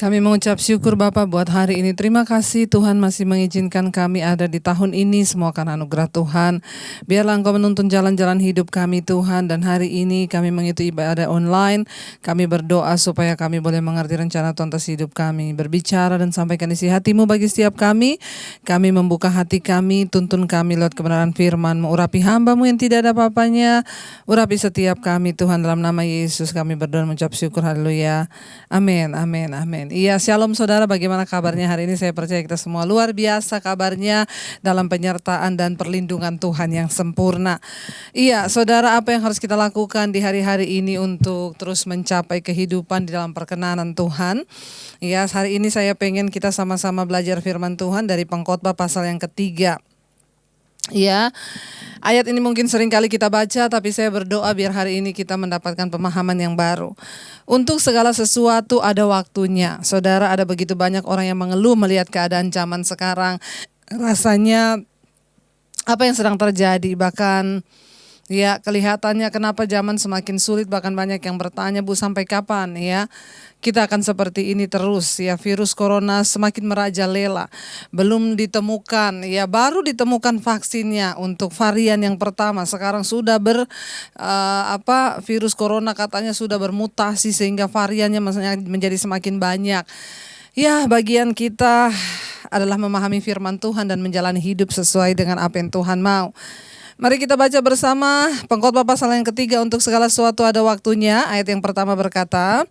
Kami mengucap syukur Bapak buat hari ini. Terima kasih Tuhan masih mengizinkan kami ada di tahun ini. Semua karena anugerah Tuhan. Biarlah Engkau menuntun jalan-jalan hidup kami Tuhan. Dan hari ini kami mengikuti ibadah online. Kami berdoa supaya kami boleh mengerti rencana Tuhan atas hidup kami. Berbicara dan sampaikan isi hati-Mu bagi setiap kami. Kami membuka hati kami, tuntun kami lewat kebenaran firman-Mu. Urapi hamba-Mu yang tidak ada apa-apanya. Urapi setiap kami Tuhan, dalam nama Yesus kami berdoa mengucap syukur. Haleluya. Amin, amin, amin. Iya, shalom saudara, bagaimana kabarnya hari ini? Saya percaya kita semua luar biasa kabarnya dalam penyertaan dan perlindungan Tuhan yang sempurna. Iya, saudara, apa yang harus kita lakukan di hari-hari ini untuk terus mencapai kehidupan di dalam perkenanan Tuhan? Iya, hari ini saya pengen kita sama-sama belajar firman Tuhan dari Pengkhotbah pasal yang ketiga. Ya, ayat ini mungkin sering kali kita baca, tapi saya berdoa biar hari ini kita mendapatkan pemahaman yang baru. Untuk segala sesuatu ada waktunya. Saudara, ada begitu banyak orang yang mengeluh melihat keadaan zaman sekarang. Rasanya apa yang sedang terjadi, bahkan ya kelihatannya kenapa zaman semakin sulit, bahkan banyak yang bertanya, Bu, sampai kapan ya kita akan seperti ini terus ya? Virus corona semakin merajalela, belum ditemukan ya, baru ditemukan vaksinnya untuk varian yang pertama. Sekarang sudah virus corona katanya sudah bermutasi sehingga variannya menjadi semakin banyak. Ya, bagian kita adalah memahami firman Tuhan dan menjalani hidup sesuai dengan apa yang Tuhan mau. Mari kita baca bersama Pengkhotbah pasal yang ketiga. Untuk segala sesuatu ada waktunya. Ayat yang pertama berkata,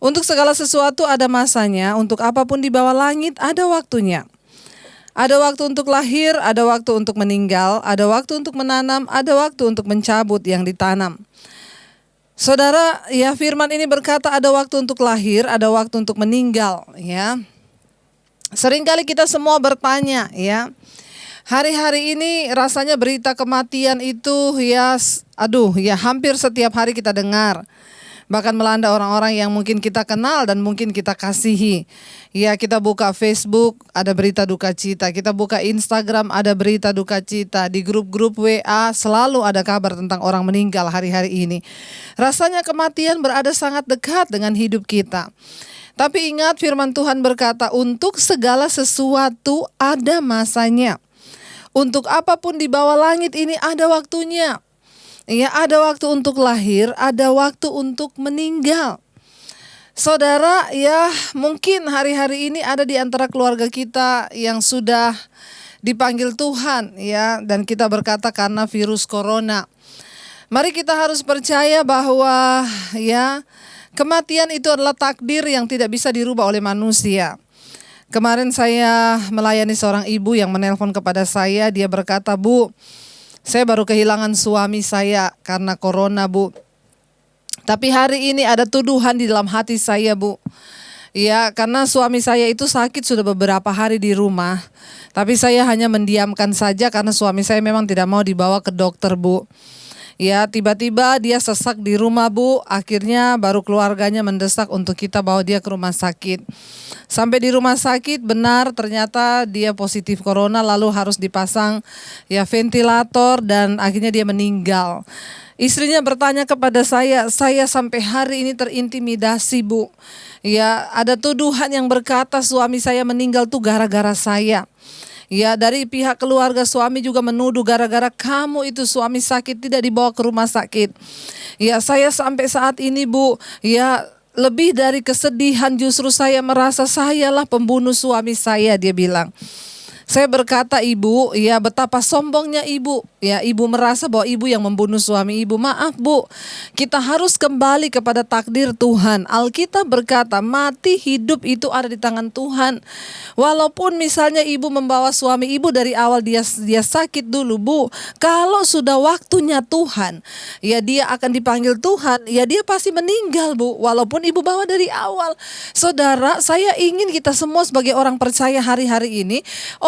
untuk segala sesuatu ada masanya, untuk apapun di bawah langit ada waktunya. Ada waktu untuk lahir, ada waktu untuk meninggal, ada waktu untuk menanam, ada waktu untuk mencabut yang ditanam. Saudara, ya firman ini berkata ada waktu untuk lahir, ada waktu untuk meninggal, ya. Seringkali kita semua bertanya, ya. Hari-hari ini rasanya berita kematian itu ya hampir setiap hari kita dengar. Bahkan melanda orang-orang yang mungkin kita kenal dan mungkin kita kasihi. Ya, kita buka Facebook ada berita duka cita, kita buka Instagram ada berita duka cita, di grup-grup WA selalu ada kabar tentang orang meninggal hari-hari ini. Rasanya kematian berada sangat dekat dengan hidup kita. Tapi ingat firman Tuhan berkata, untuk segala sesuatu ada masanya. Untuk apapun di bawah langit ini ada waktunya. Ya, ada waktu untuk lahir, ada waktu untuk meninggal. Saudara, ya mungkin hari-hari ini ada di antara keluarga kita yang sudah dipanggil Tuhan, ya, dan kita berkata karena virus corona. Mari kita harus percaya bahwa ya kematian itu adalah takdir yang tidak bisa dirubah oleh manusia. Kemarin saya melayani seorang ibu yang menelpon kepada saya, dia berkata, Bu, saya baru kehilangan suami saya karena corona, Bu. Tapi hari ini ada tuduhan di dalam hati saya, Bu. Ya, karena suami saya itu sakit sudah beberapa hari di rumah. Tapi saya hanya mendiamkan saja karena suami saya memang tidak mau dibawa ke dokter, Bu. Ya, tiba-tiba dia sesak di rumah, Bu. Akhirnya baru keluarganya mendesak untuk kita bawa dia ke rumah sakit. Sampai di rumah sakit benar ternyata dia positif corona, lalu harus dipasang ya ventilator dan akhirnya dia meninggal. Istrinya bertanya kepada saya sampai hari ini terintimidasi, Bu. Ya, ada tuduhan yang berkata suami saya meninggal tuh gara-gara saya. Ya, dari pihak keluarga suami juga menuduh gara-gara kamu itu suami sakit tidak dibawa ke rumah sakit. Ya, saya sampai saat ini, Bu, ya lebih dari kesedihan justru saya merasa sayalah pembunuh suami saya, dia bilang. Saya berkata, Ibu, ya betapa sombongnya Ibu. Ya, Ibu merasa bahwa Ibu yang membunuh suami Ibu. Maaf, Bu, kita harus kembali kepada takdir Tuhan. Alkitab berkata, mati hidup itu ada di tangan Tuhan. Walaupun misalnya Ibu membawa suami Ibu dari awal dia sakit dulu, Bu. Kalau sudah waktunya Tuhan, ya dia akan dipanggil Tuhan, ya dia pasti meninggal, Bu. Walaupun Ibu bawa dari awal. Saudara, saya ingin kita semua sebagai orang percaya hari-hari ini,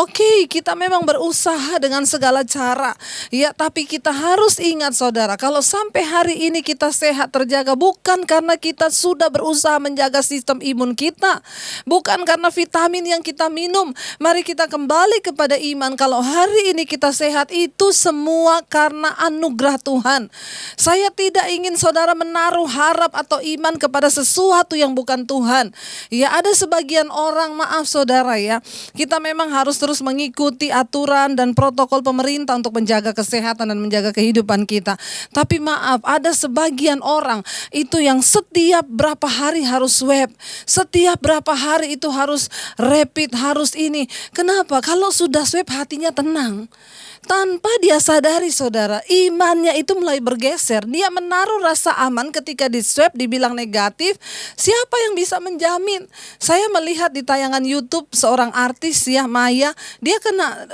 Oke, kita memang berusaha dengan segala cara. Ya, tapi kita harus ingat saudara, kalau sampai hari ini kita sehat terjaga bukan karena kita sudah berusaha menjaga sistem imun kita, bukan karena vitamin yang kita minum. Mari kita kembali kepada iman. Kalau hari ini kita sehat itu semua karena anugerah Tuhan. Saya tidak ingin saudara menaruh harap atau iman kepada sesuatu yang bukan Tuhan. Ya, ada sebagian orang, maaf saudara ya, kita memang harus terus mengikuti aturan dan protokol pemerintah untuk menjaga kesehatan dan menjaga kehidupan kita. Tapi maaf, ada sebagian orang itu yang setiap berapa hari harus swab, setiap berapa hari itu harus rapid, harus ini. Kenapa? Kalau sudah swab hatinya tenang. Tanpa dia sadari saudara, imannya itu mulai bergeser. Dia menaruh rasa aman ketika di swab dibilang negatif. Siapa yang bisa menjamin? Saya melihat di tayangan YouTube seorang artis ya, Maya, dia kena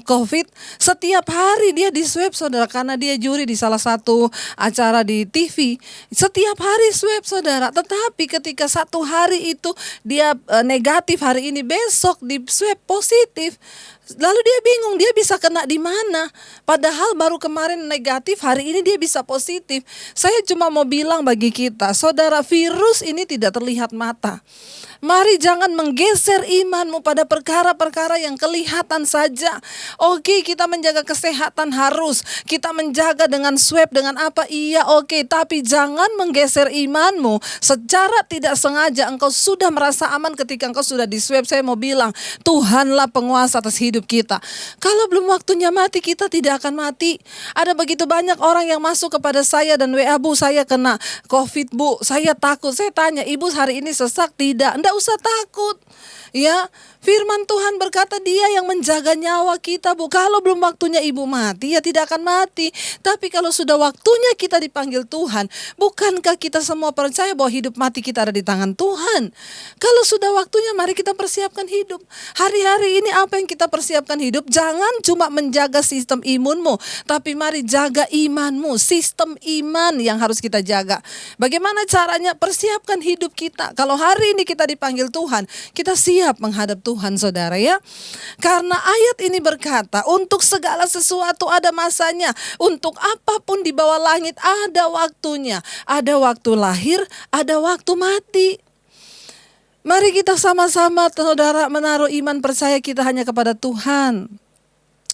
COVID. Setiap hari dia di swab saudara, karena dia juri di salah satu acara di TV. Setiap hari swab saudara, tetapi ketika satu hari itu dia negatif, hari ini besok di swab positif. Lalu dia bingung, dia bisa kena di mana? Padahal baru kemarin negatif, hari ini dia bisa positif. Saya cuma mau bilang bagi kita, saudara, virus ini tidak terlihat mata. Mari jangan menggeser imanmu pada perkara-perkara yang kelihatan saja. Oke, kita menjaga kesehatan harus. Kita menjaga dengan swab, dengan apa? Iya, oke. Tapi jangan menggeser imanmu. Secara tidak sengaja engkau sudah merasa aman ketika engkau sudah di swab. Saya mau bilang, Tuhanlah penguasa atas hidup kita. Kalau belum waktunya mati, kita tidak akan mati. Ada begitu banyak orang yang masuk kepada saya dan WA, Bu, saya kena COVID, Bu. Saya takut. Saya tanya, Ibu hari ini sesak? Tidak. Tidak usah takut. Ya, firman Tuhan berkata dia yang menjaga nyawa kita, Bu. Kalau belum waktunya ibu mati, ya tidak akan mati. Tapi kalau sudah waktunya kita dipanggil Tuhan, bukankah kita semua percaya bahwa hidup mati kita ada di tangan Tuhan? Kalau sudah waktunya, mari kita persiapkan hidup. Hari-hari ini apa yang kita persiapkan hidup? Jangan cuma menjaga sistem imunmu, tapi mari jaga imanmu. Sistem iman yang harus kita jaga. Bagaimana caranya? Persiapkan hidup kita. Kalau hari ini kita dipanggil Tuhan, kita siap menghadap Tuhan saudara ya. Karena ayat ini berkata, untuk segala sesuatu ada masanya, untuk apapun di bawah langit ada waktunya. Ada waktu lahir, ada waktu mati. Mari kita sama-sama saudara menaruh iman percaya kita hanya kepada Tuhan.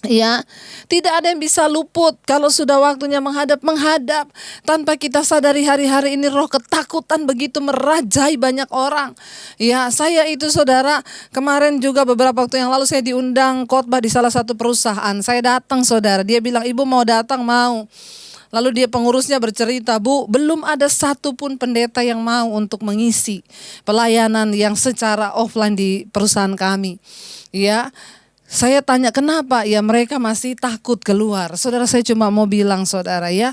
Ya, tidak ada yang bisa luput kalau sudah waktunya menghadap tanpa kita sadari hari-hari ini roh ketakutan begitu merajai banyak orang. Ya, saya itu saudara kemarin juga beberapa waktu yang lalu saya diundang khotbah di salah satu perusahaan. Saya datang saudara, dia bilang, Ibu mau datang? Mau. Lalu dia pengurusnya bercerita, Bu, belum ada satupun pendeta yang mau untuk mengisi pelayanan yang secara offline di perusahaan kami. Ya. Saya tanya kenapa? Ya mereka masih takut keluar. Saudara, saya cuma mau bilang saudara ya,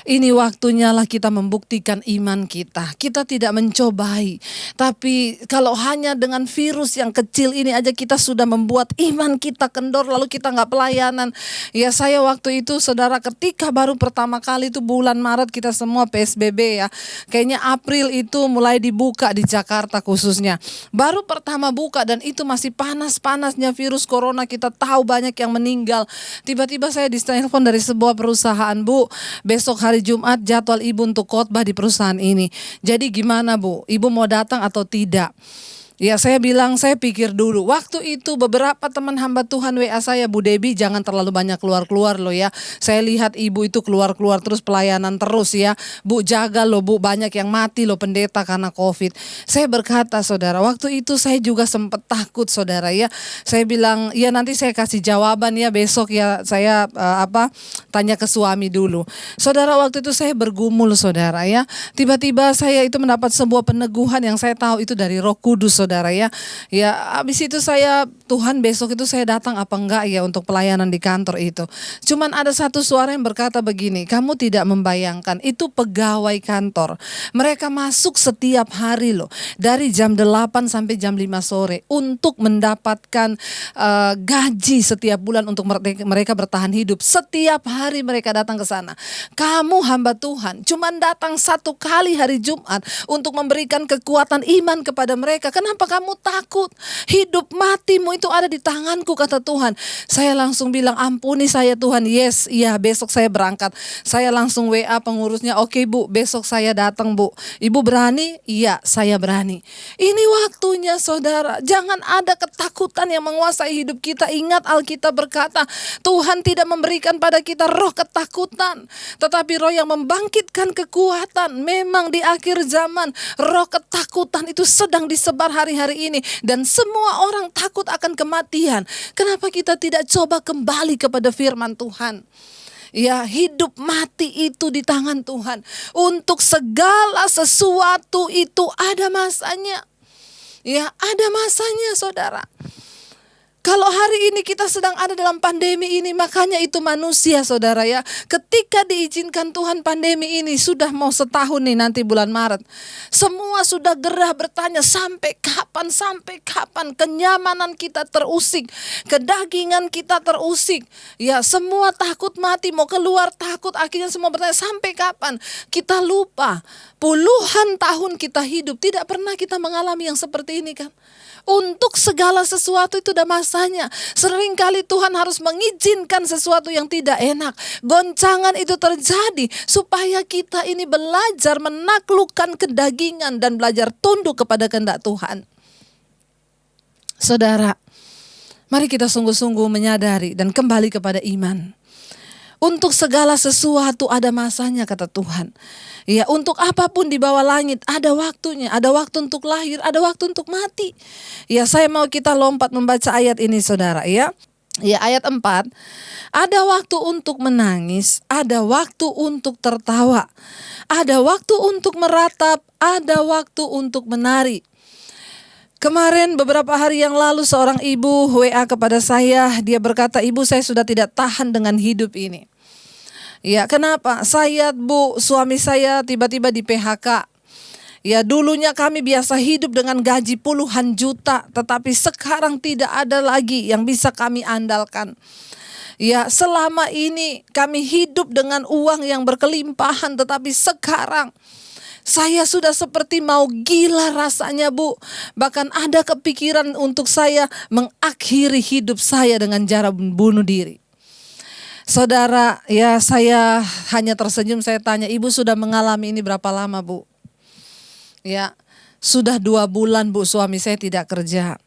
ini waktunya lah kita membuktikan iman kita. Kita tidak mencobai. Tapi kalau hanya dengan virus yang kecil ini aja kita sudah membuat iman kita kendor, lalu kita gak pelayanan. Ya saya waktu itu saudara ketika baru pertama kali itu bulan Maret kita semua PSBB ya. Kayaknya April itu mulai dibuka di Jakarta khususnya. Baru pertama buka dan itu masih panas-panasnya virus corona. Kita tahu banyak yang meninggal. Tiba-tiba saya ditelepon dari sebuah perusahaan, Bu, besok hari Jumat jadwal ibu untuk khotbah di perusahaan ini. Jadi gimana, Bu? Ibu mau datang atau tidak? Ya saya bilang, saya pikir dulu. Waktu itu beberapa teman hamba Tuhan WA saya, Bu Debbie jangan terlalu banyak keluar-keluar loh ya. Saya lihat ibu itu keluar-keluar terus pelayanan terus ya. Bu jaga loh Bu, banyak yang mati loh pendeta karena COVID. Saya berkata saudara, waktu itu saya juga sempat takut saudara ya. Saya bilang, ya nanti saya kasih jawaban ya besok ya. Saya tanya ke suami dulu. Saudara waktu itu saya bergumul saudara ya. Tiba-tiba saya itu mendapat sebuah peneguhan yang saya tahu itu dari Roh Kudus saudara ya. Ya habis itu saya, Tuhan besok itu saya datang apa enggak ya untuk pelayanan di kantor itu. Cuman ada satu suara yang berkata begini, kamu tidak membayangkan itu pegawai kantor. Mereka masuk setiap hari loh. Dari jam 8 sampai jam 5 sore untuk mendapatkan gaji setiap bulan untuk mereka bertahan hidup. Setiap hari mereka datang ke sana. Kamu hamba Tuhan cuman datang satu kali hari Jumat untuk memberikan kekuatan iman kepada mereka. Kenapa? Kenapa kamu takut? Hidup matimu itu ada di tanganku, kata Tuhan. Saya langsung bilang, ampuni saya Tuhan. Yes, iya, besok saya berangkat. Saya langsung WA pengurusnya, oke Bu, besok saya datang Bu. Ibu berani? Iya, saya berani. Ini waktunya saudara. Jangan ada ketakutan yang menguasai hidup kita. Ingat Alkitab berkata, Tuhan tidak memberikan pada kita roh ketakutan, tetapi roh yang membangkitkan kekuatan. Memang di akhir zaman roh ketakutan itu sedang disebar hari-hari ini, dan semua orang takut akan kematian. Kenapa kita tidak coba kembali kepada firman Tuhan? Ya, hidup mati itu di tangan Tuhan. Untuk segala sesuatu itu ada masanya. Ya, ada masanya saudara. Kalau hari ini kita sedang ada dalam pandemi ini, makanya itu manusia saudara ya. Ketika diizinkan Tuhan pandemi ini, sudah mau setahun nih nanti bulan Maret. Semua sudah gerah bertanya, sampai kapan kenyamanan kita terusik, kedagingan kita terusik. Ya, semua takut mati, mau keluar takut, akhirnya semua bertanya sampai kapan. Kita lupa, puluhan tahun kita hidup, tidak pernah kita mengalami yang seperti ini kan. Untuk segala sesuatu itu ada masanya. Seringkali Tuhan harus mengizinkan sesuatu yang tidak enak, goncangan itu terjadi, supaya kita ini belajar menaklukkan kedagingan dan belajar tunduk kepada kehendak Tuhan. Saudara, mari kita sungguh-sungguh menyadari dan kembali kepada iman. Untuk segala sesuatu ada masanya, kata Tuhan. Ya, untuk apapun di bawah langit ada waktunya. Ada waktu untuk lahir, ada waktu untuk mati. Ya, saya mau kita lompat membaca ayat ini saudara ya. Ya, ayat 4. Ada waktu untuk menangis, ada waktu untuk tertawa. Ada waktu untuk meratap, ada waktu untuk menari. Kemarin beberapa hari yang lalu seorang ibu WA kepada saya. Dia berkata, ibu saya sudah tidak tahan dengan hidup ini. Ya, kenapa? Saya Bu, suami saya tiba-tiba di PHK. Ya, dulunya kami biasa hidup dengan gaji puluhan juta, tetapi sekarang tidak ada lagi yang bisa kami andalkan. Ya, selama ini kami hidup dengan uang yang berkelimpahan, tetapi sekarang saya sudah seperti mau gila rasanya Bu. Bahkan ada kepikiran untuk saya mengakhiri hidup saya dengan cara bunuh diri. Saudara, ya saya hanya tersenyum, saya tanya, ibu sudah mengalami ini berapa lama Bu? Ya, sudah 2 bulan Bu, suami saya tidak kerja.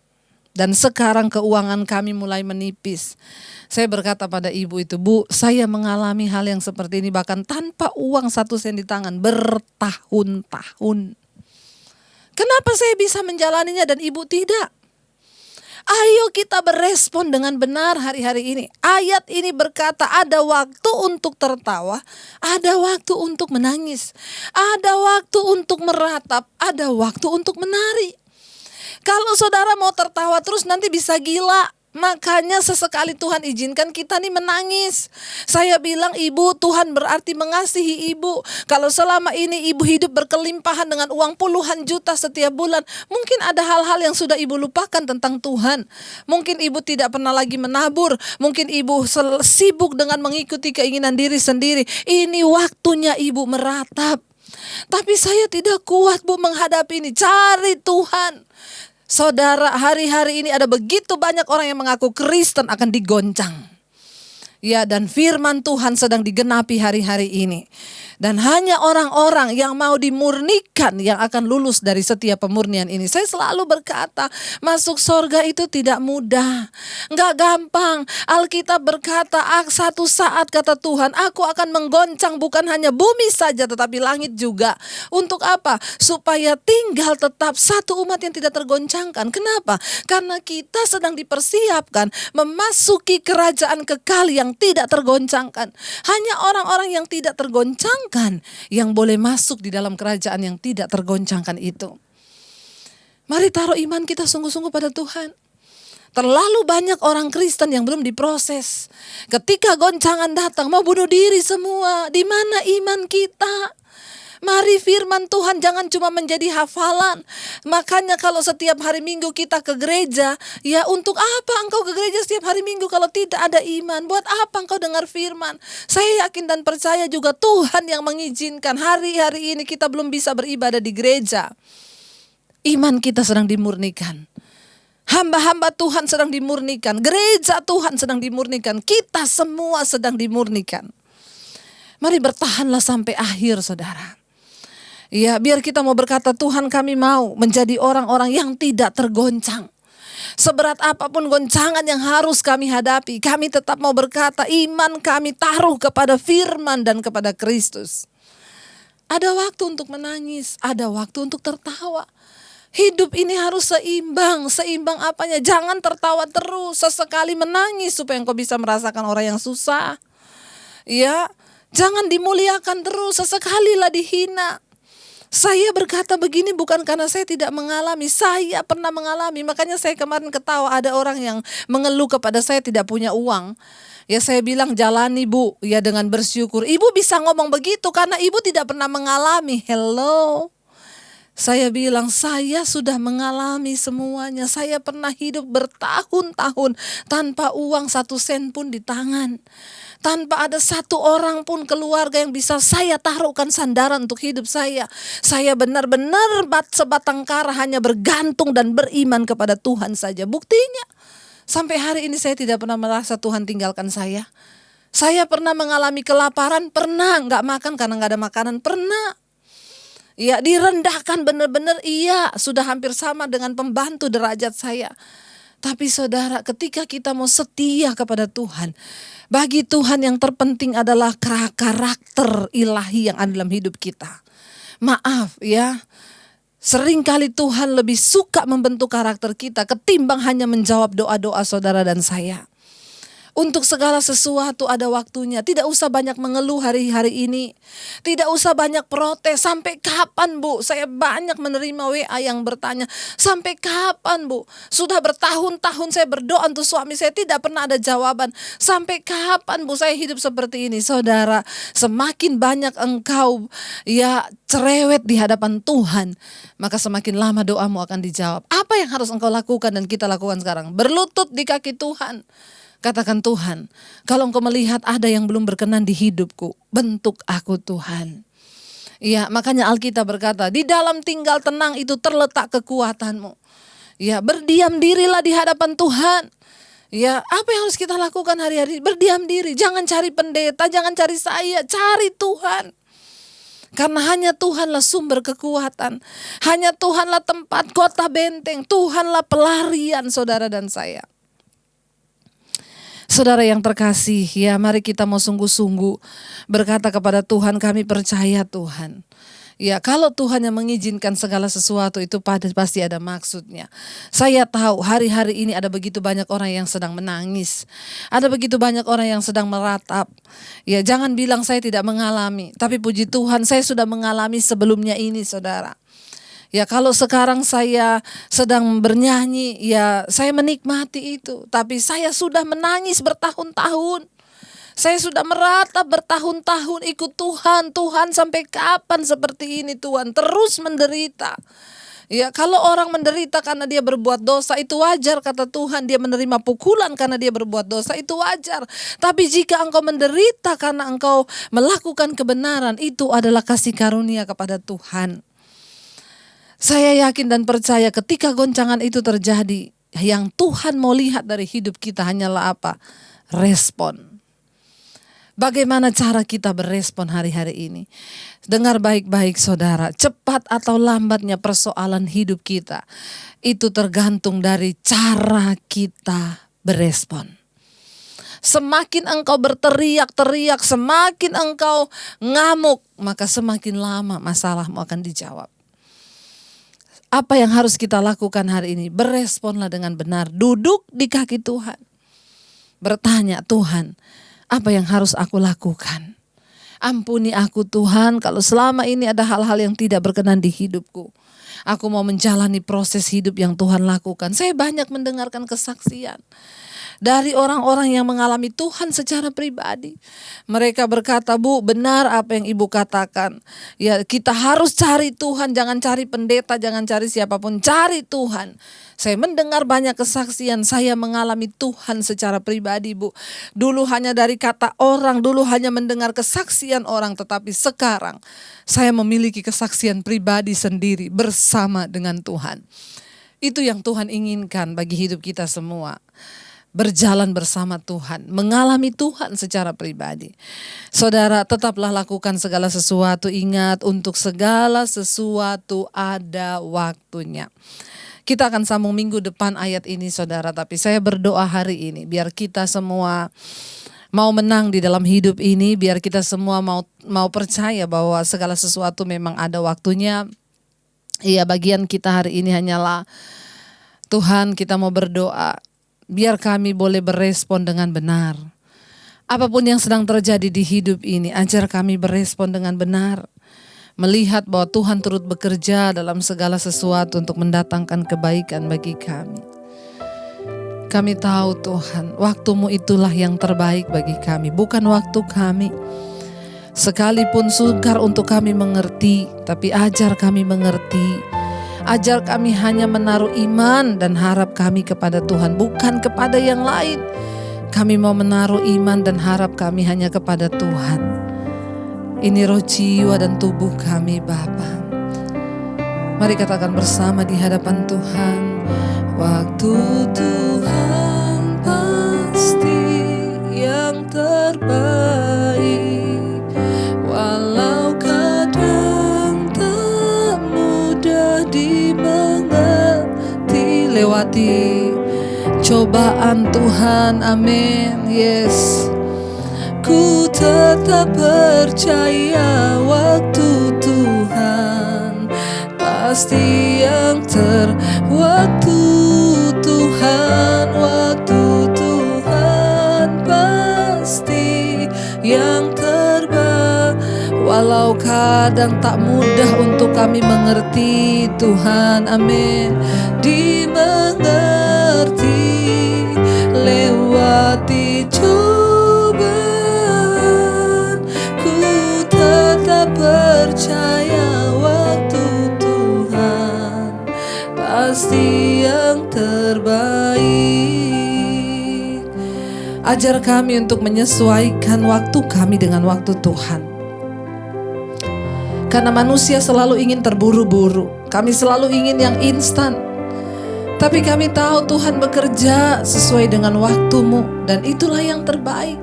Dan sekarang keuangan kami mulai menipis. Saya berkata pada ibu itu, Bu, saya mengalami hal yang seperti ini bahkan tanpa uang 1 sen di tangan bertahun-tahun. Kenapa saya bisa menjalaninya dan ibu tidak? Ayo kita berespon dengan benar hari-hari ini. Ayat ini berkata ada waktu untuk tertawa, ada waktu untuk menangis, ada waktu untuk meratap, ada waktu untuk menari. Kalau saudara mau tertawa terus nanti bisa gila. Makanya sesekali Tuhan izinkan kita nih menangis. Saya bilang ibu, Tuhan berarti mengasihi ibu. Kalau selama ini ibu hidup berkelimpahan dengan uang puluhan juta setiap bulan, mungkin ada hal-hal yang sudah ibu lupakan tentang Tuhan. Mungkin ibu tidak pernah lagi menabur. Mungkin ibu sibuk dengan mengikuti keinginan diri sendiri. Ini waktunya ibu meratap. Tapi saya tidak kuat Bu menghadapi ini. Cari Tuhan. Saudara, hari-hari ini ada begitu banyak orang yang mengaku Kristen akan digoncang. Ya, dan firman Tuhan sedang digenapi hari-hari ini. Dan hanya orang-orang yang mau dimurnikan yang akan lulus dari setiap pemurnian ini. Saya selalu berkata, masuk sorga itu tidak mudah, nggak gampang. Alkitab berkata, satu saat kata Tuhan, aku akan menggoncang bukan hanya bumi saja tetapi langit juga. Untuk apa? Supaya tinggal tetap satu umat yang tidak tergoncangkan. Kenapa? Karena kita sedang dipersiapkan memasuki kerajaan kekal yang tidak tergoncangkan. Hanya orang-orang yang tidak tergoncangkan yang boleh masuk di dalam kerajaan yang tidak tergoncangkan itu. Mari taruh iman kita sungguh-sungguh pada Tuhan. Terlalu banyak orang Kristen yang belum diproses. Ketika goncangan datang mau bunuh diri semua. Di mana iman kita? Mari firman Tuhan jangan cuma menjadi hafalan. Makanya kalau setiap hari Minggu kita ke gereja, ya untuk apa engkau ke gereja setiap hari Minggu kalau tidak ada iman? Buat apa engkau dengar firman? Saya yakin dan percaya juga Tuhan yang mengizinkan hari-hari ini kita belum bisa beribadah di gereja. Iman kita sedang dimurnikan. Hamba-hamba Tuhan sedang dimurnikan. Gereja Tuhan sedang dimurnikan. Kita semua sedang dimurnikan. Mari bertahanlah sampai akhir, saudara. Ya, biar kita mau berkata, Tuhan, kami mau menjadi orang-orang yang tidak tergoncang. Seberat apapun goncangan yang harus kami hadapi, kami tetap mau berkata, iman kami taruh kepada firman dan kepada Kristus. Ada waktu untuk menangis, ada waktu untuk tertawa. Hidup ini harus seimbang. Seimbang apanya? Jangan tertawa terus, sesekali menangis supaya engkau bisa merasakan orang yang susah. Ya, jangan dimuliakan terus, sesekali lah dihina. Saya berkata begini bukan karena saya tidak mengalami, saya pernah mengalami. Makanya saya kemarin ketawa, ada orang yang mengeluh kepada saya tidak punya uang. Ya saya bilang, jalani Bu, ya dengan bersyukur. Ibu bisa ngomong begitu karena ibu tidak pernah mengalami. Hello. Saya bilang, saya sudah mengalami semuanya. Saya pernah hidup bertahun-tahun tanpa uang 1 sen pun di tangan. Tanpa ada satu orang pun keluarga yang bisa saya taruhkan sandaran untuk hidup saya. Saya benar-benar sebatang kara hanya bergantung dan beriman kepada Tuhan saja. Buktinya, sampai hari ini saya tidak pernah merasa Tuhan tinggalkan saya. Saya pernah mengalami kelaparan, pernah nggak makan karena nggak ada makanan, pernah. Ya, direndahkan benar-benar, iya, sudah hampir sama dengan pembantu derajat saya. Tapi saudara, ketika kita mau setia kepada Tuhan, bagi Tuhan yang terpenting adalah karakter ilahi yang ada dalam hidup kita. Maaf ya, seringkali Tuhan lebih suka membentuk karakter kita ketimbang hanya menjawab doa-doa saudara dan saya. Untuk segala sesuatu ada waktunya. Tidak usah banyak mengeluh hari-hari ini. Tidak usah banyak protes. Sampai kapan Bu? Saya banyak menerima WA yang bertanya, sampai kapan Bu? Sudah bertahun-tahun saya berdoa untuk suami saya, tidak pernah ada jawaban. Sampai kapan Bu saya hidup seperti ini? Saudara, semakin banyak engkau ya cerewet di hadapan Tuhan, maka semakin lama doamu akan dijawab. Apa yang harus engkau lakukan dan kita lakukan sekarang? Berlutut di kaki Tuhan. Katakan, Tuhan, kalau engkau melihat ada yang belum berkenan di hidupku, bentuk aku Tuhan. Ya, makanya Alkitab berkata, di dalam tinggal tenang itu terletak kekuatanmu. Ya, berdiam dirilah di hadapan Tuhan. Ya, apa yang harus kita lakukan hari-hari? Berdiam diri, jangan cari pendeta, jangan cari saya, cari Tuhan. Karena hanya Tuhanlah sumber kekuatan. Hanya Tuhanlah tempat kota benteng. Tuhanlah pelarian saudara dan saya. Saudara yang terkasih, ya mari kita mau sungguh-sungguh berkata kepada Tuhan, kami percaya Tuhan. Ya, kalau Tuhan yang mengizinkan segala sesuatu itu pasti ada maksudnya. Saya tahu hari-hari ini ada begitu banyak orang yang sedang menangis. Ada begitu banyak orang yang sedang meratap. Ya, jangan bilang saya tidak mengalami. Tapi puji Tuhan saya sudah mengalami sebelumnya ini saudara. Ya, kalau sekarang saya sedang bernyanyi, ya saya menikmati itu. Tapi saya sudah menangis bertahun-tahun. Saya sudah meratap bertahun-tahun ikut Tuhan. Tuhan, sampai kapan seperti ini Tuhan? Terus menderita. Ya, kalau orang menderita karena dia berbuat dosa itu wajar kata Tuhan. Dia menerima pukulan karena dia berbuat dosa itu wajar. Tapi jika engkau menderita karena engkau melakukan kebenaran, itu adalah kasih karunia kepada Tuhan. Saya yakin dan percaya ketika goncangan itu terjadi, yang Tuhan mau lihat dari hidup kita hanyalah apa? Respon. Bagaimana cara kita berespon hari-hari ini? Dengar baik-baik saudara, cepat atau lambatnya persoalan hidup kita, itu tergantung dari cara kita berespon. Semakin engkau berteriak-teriak, semakin engkau ngamuk, maka semakin lama masalahmu akan dijawab. Apa yang harus kita lakukan hari ini? Beresponlah dengan benar. Duduk di kaki Tuhan. Bertanya, Tuhan, apa yang harus aku lakukan? Ampuni aku Tuhan kalau selama ini ada hal-hal yang tidak berkenan di hidupku. Aku mau menjalani proses hidup yang Tuhan lakukan. Saya banyak mendengarkan kesaksian. dari orang-orang yang mengalami Tuhan secara pribadi. Mereka berkata, Bu, benar apa yang Ibu katakan. Ya, kita harus cari Tuhan, jangan cari pendeta, jangan cari siapapun, cari Tuhan. Saya mendengar banyak kesaksian, saya mengalami Tuhan secara pribadi, Bu. Dulu hanya dari kata orang, dulu hanya mendengar kesaksian orang, tetapi sekarang saya memiliki kesaksian pribadi sendiri bersama dengan Tuhan. Itu yang Tuhan inginkan bagi hidup kita semua. Berjalan bersama Tuhan, mengalami Tuhan secara pribadi. Saudara, tetaplah lakukan segala sesuatu. Ingat, untuk segala sesuatu ada waktunya. Kita akan sambung minggu depan ayat ini, saudara. Tapi saya berdoa hari ini, biar kita semua mau menang di dalam hidup ini. Biar kita semua mau percaya bahwa segala sesuatu memang ada waktunya. Iya, bagian kita hari ini hanyalah, Tuhan, kita mau berdoa. Biar kami boleh berespon dengan benar. Apapun yang sedang terjadi di hidup ini, ajar kami berespon dengan benar. Melihat bahwa Tuhan turut bekerja dalam segala sesuatu untuk mendatangkan kebaikan bagi kami. Kami tahu Tuhan, waktu-Mu itulah yang terbaik bagi kami, bukan waktu kami. Sekalipun sukar untuk kami mengerti, tapi ajar kami mengerti. Ajar kami hanya menaruh iman dan harap kami kepada Tuhan, bukan kepada yang lain. Kami mau menaruh iman dan harap kami hanya kepada Tuhan. Ini roh, jiwa, dan tubuh kami, Bapa. Mari katakan bersama di hadapan Tuhan. Waktu Tuhan pasti yang terbaik, walau kadang tak mudah dimengerti. Lewati cobaan Tuhan, amin, yes. Ku tetap percaya waktu Tuhan pasti yang waktu Tuhan pasti yang terbaik. Walau kadang tak mudah untuk kami mengerti, Tuhan, amin, dimengerti. Lewati percaya waktu Tuhan pasti yang terbaik. Ajar kami untuk menyesuaikan waktu kami dengan waktu Tuhan. Karena manusia selalu ingin terburu-buru, kami selalu ingin yang instan. Tapi kami tahu Tuhan bekerja sesuai dengan waktu-Mu, dan itulah yang terbaik.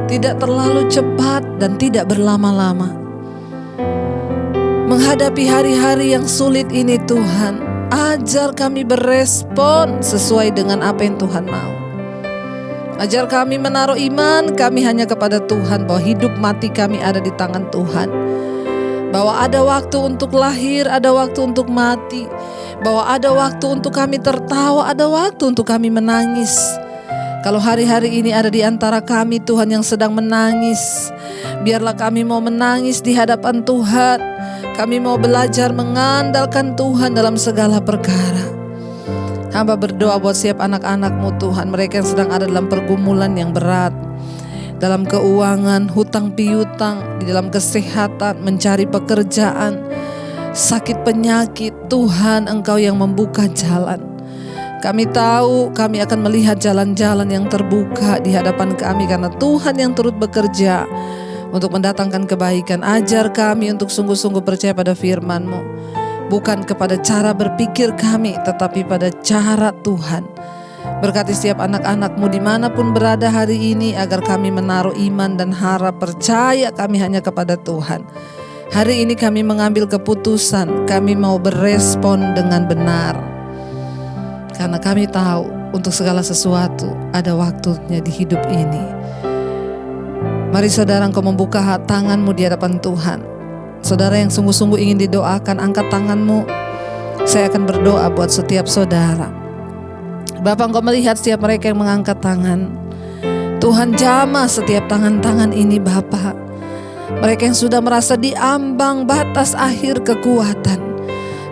Tidak terlalu cepat dan tidak berlama-lama. Menghadapi hari-hari yang sulit ini, Tuhan, ajar kami berespon sesuai dengan apa yang Tuhan mau. Ajar kami menaruh iman kami hanya kepada Tuhan, bahwa hidup mati kami ada di tangan Tuhan. Bahwa ada waktu untuk lahir, ada waktu untuk mati. Bahwa ada waktu untuk kami tertawa, ada waktu untuk kami menangis. Kalau hari-hari ini ada di antara kami, Tuhan, yang sedang menangis, biarlah kami mau menangis di hadapan Tuhan. Kami mau belajar mengandalkan Tuhan dalam segala perkara. Hamba berdoa buat setiap anak-anak-Mu, Tuhan, mereka yang sedang ada dalam pergumulan yang berat, dalam keuangan, hutang piutang, di dalam kesehatan, mencari pekerjaan, sakit penyakit. Tuhan, Engkau yang membuka jalan. Kami tahu kami akan melihat jalan-jalan yang terbuka di hadapan kami, karena Tuhan yang turut bekerja untuk mendatangkan kebaikan. Ajar kami untuk sungguh-sungguh percaya pada firman-Mu, bukan kepada cara berpikir kami, tetapi pada cara Tuhan. Berkati setiap anak-anak-Mu dimanapun berada hari ini, agar kami menaruh iman dan harap percaya kami hanya kepada Tuhan. Hari ini kami mengambil keputusan, kami mau berespon dengan benar. Karena kami tahu untuk segala sesuatu ada waktunya di hidup ini. Mari saudara, engkau membuka tanganmu di hadapan Tuhan. Saudara yang sungguh-sungguh ingin didoakan, angkat tanganmu. Saya akan berdoa buat setiap saudara. Bapa, engkau melihat setiap mereka yang mengangkat tangan. Tuhan, jamah setiap tangan-tangan ini, Bapa. Mereka yang sudah merasa di ambang batas akhir kekuatan.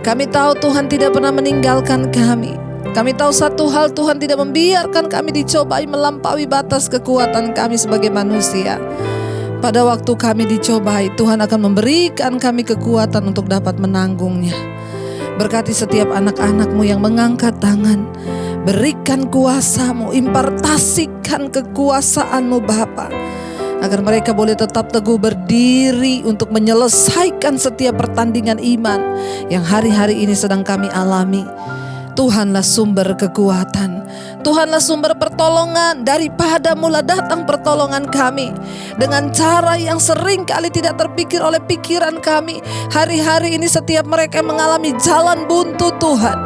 Kami tahu Tuhan tidak pernah meninggalkan kami. Kami tahu satu hal, Tuhan tidak membiarkan kami dicobai melampaui batas kekuatan kami sebagai manusia. Pada waktu kami dicobai, Tuhan akan memberikan kami kekuatan untuk dapat menanggungnya. Berkati setiap anak-anak-Mu yang mengangkat tangan. Berikan kuasa-Mu, impartasikan kekuasaan-Mu Bapa, agar mereka boleh tetap teguh berdiri untuk menyelesaikan setiap pertandingan iman yang hari-hari ini sedang kami alami. Tuhanlah sumber kekuatan, Tuhanlah sumber pertolongan. Daripada mula datang pertolongan kami dengan cara yang sering kali tidak terpikir oleh pikiran kami. Hari-hari ini setiap mereka mengalami jalan buntu, Tuhan,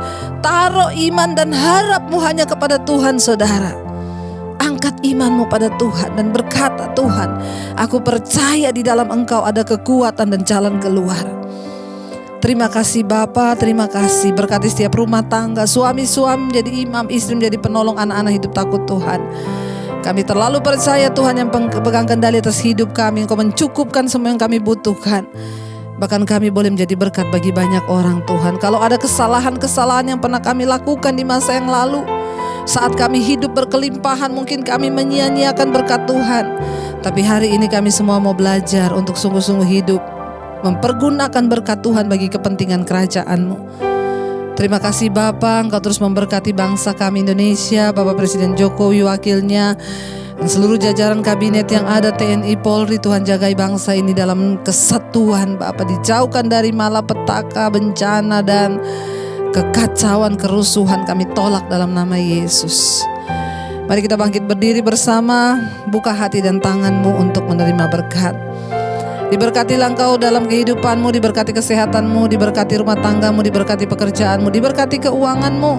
taruh iman dan harapmu hanya kepada Tuhan, saudara. Angkat imanmu pada Tuhan dan berkata, Tuhan, aku percaya di dalam Engkau ada kekuatan dan jalan keluar. Terima kasih Bapa, terima kasih. Berkati setiap rumah tangga, suami-suami menjadi imam, istri menjadi penolong, anak-anak hidup takut Tuhan. Kami terlalu percaya Tuhan yang pegang kendali atas hidup kami. Engkau mencukupkan semua yang kami butuhkan. Bahkan kami boleh menjadi berkat bagi banyak orang, Tuhan. Kalau ada kesalahan-kesalahan yang pernah kami lakukan di masa yang lalu, saat kami hidup berkelimpahan, mungkin kami menyia-nyiakan berkat Tuhan. Tapi hari ini kami semua mau belajar untuk sungguh-sungguh hidup, mempergunakan berkat Tuhan bagi kepentingan kerajaan-Mu. Terima kasih Bapa, Engkau terus memberkati bangsa kami Indonesia, Bapak Presiden Jokowi, wakilnya, dan seluruh jajaran kabinet yang ada, TNI, Polri. Tuhan jagai bangsa ini dalam kesatuan Bapa, dijauhkan dari malapetaka, bencana, dan kekacauan, kerusuhan. Kami tolak dalam nama Yesus. Mari kita bangkit berdiri bersama, buka hati dan tanganmu untuk menerima berkat. Diberkatilah engkau dalam kehidupanmu, diberkati kesehatanmu, diberkati rumah tanggamu, diberkati pekerjaanmu, diberkati keuanganmu.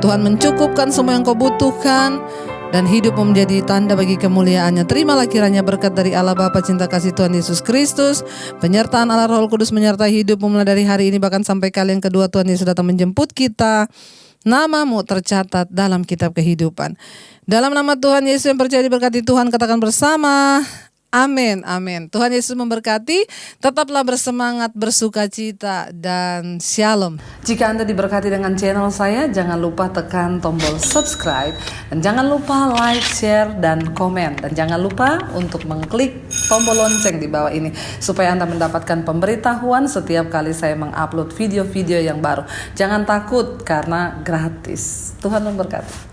Tuhan mencukupkan semua yang kau butuhkan, dan hidupmu menjadi tanda bagi kemuliaannya. Terimalah kiranya berkat dari Allah Bapa, cinta kasih Tuhan Yesus Kristus, penyertaan Allah Roh Kudus menyertai hidupmu mulai dari hari ini bahkan sampai kali yang kedua Tuhan Yesus datang menjemput kita. Namamu tercatat dalam kitab kehidupan. Dalam nama Tuhan Yesus yang percaya diberkati Tuhan, katakan bersama, amin, amin. Tuhan Yesus memberkati. Tetaplah bersemangat, bersukacita, dan shalom. Jika Anda diberkati dengan channel saya, jangan lupa tekan tombol subscribe, dan jangan lupa like, share, dan komen, dan jangan lupa untuk mengklik tombol lonceng di bawah ini supaya Anda mendapatkan pemberitahuan setiap kali saya mengupload video-video yang baru. Jangan takut karena gratis. Tuhan memberkati.